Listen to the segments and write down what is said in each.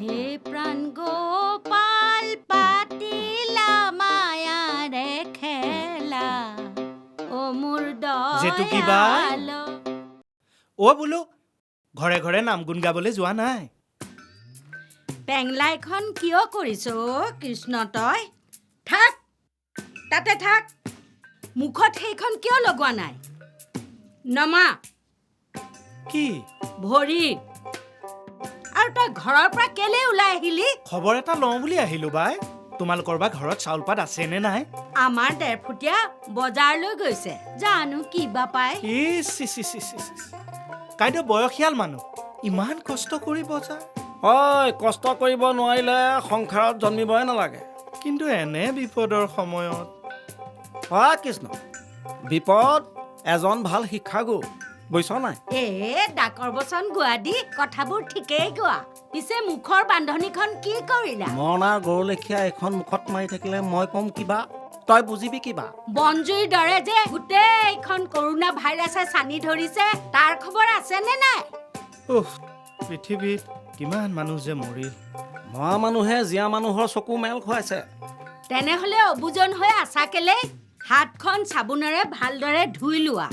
হে প্ৰাণ গোপাল পাতিলা মায়াৰে খেলা ও মোৰ জেতু কিবা? দয়াল অ বোলো ঘৰে ঘৰে নাম গুণ গাবলৈ যোৱা নাই পেংলাইখন কিয় কৰিছ কৃষ্ণ তই থাক তাতে থাক মুখত সেইখন কিয় লগোৱা নাই নমা কি ভৰি আৰু তই ঘৰৰ পৰা কেলে ওলাই আহিলি খবৰ এটা লওঁ বুলি আহিলো বাই তোমালোকৰ বা ঘৰত চাউল পাত আছে নে নাই আমাৰ ডেৰফুটীয়া বজাৰলৈ গৈছে জানো কিবা পায় কাইদেউ বয়সীয়াল মানুহ ইমান কষ্ট কৰিব যায় হয় কষ্ট কৰিব নোৱাৰিলে সংসাৰত জন্মিবই নালাগে কিন্তু এনে বিপদৰ সময়ত হয় কৃষ্ণ বিপদ এজন ভাল শিক্ষাগুৰু বুজিছ নাই ডাকৰ বচন গোৱা দি কথাবোৰ ঠিকেই গোৱা পিছে মুখৰ বান্ধনীখন কি কৰিলা মৰণাৰ গৰু লেখীয়া এখন মুখত মাৰি থাকিলে মই কম কিবা তই বুজিবি কিবা বনজুইৰ দৰে যে গোটেইখন কৰোণা ভাইৰাছে চানি ধৰিছে তাৰ খবৰ আছে নে নাই পৃথিৱীত কিমান মানুহ যে মৰিল মৰা মানুহে জীয়া মানুহৰ চকু মেল খুৱাইছে তেনেহলে অবুজন হৈ আছা কেলে হাতখন চাবোনেৰে ভালদৰে ধুই লোৱা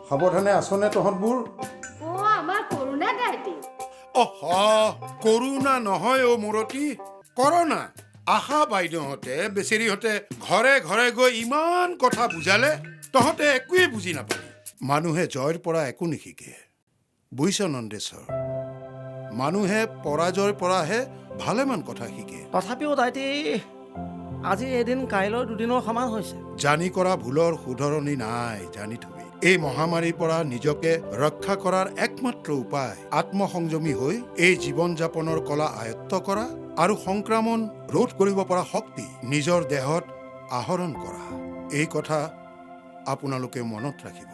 সাৱধানে আছনে তহঁতবোৰ আমাৰ কৰোণা দাইটি কৰোণা নহয় মূৰতী কৰোণা আশা বাইদেউহঁতে বেচেৰীহঁতে ঘৰে ঘৰে গৈ ইমান কথা বুজালে তহঁতে একোৱেই বুজি নাপালি মানুহে জয়ৰ পৰা একো নিশিকে বুজিছ নন্দেশ্বৰ মানুহে পৰাজয়ৰ পৰাহে ভালেমান কথা শিকে তথাপিও দাইটি আজি এদিন কাইলৈ দুদিনৰ সমান হৈছে জানি কৰা ভুলৰ শুধৰণি নাই জানি থবি এই মহামাৰীৰ পৰা নিজকে ৰক্ষা কৰাৰ একমাত্ৰ উপায় আত্মসংযমী হৈ এই জীৱন যাপনৰ কলা আয়ত্ত কৰা আৰু সংক্ৰমণ ৰোধ কৰিব পৰা শক্তি নিজৰ দেহত আহৰণ কৰা এই কথা আপোনালোকে মনত ৰাখিব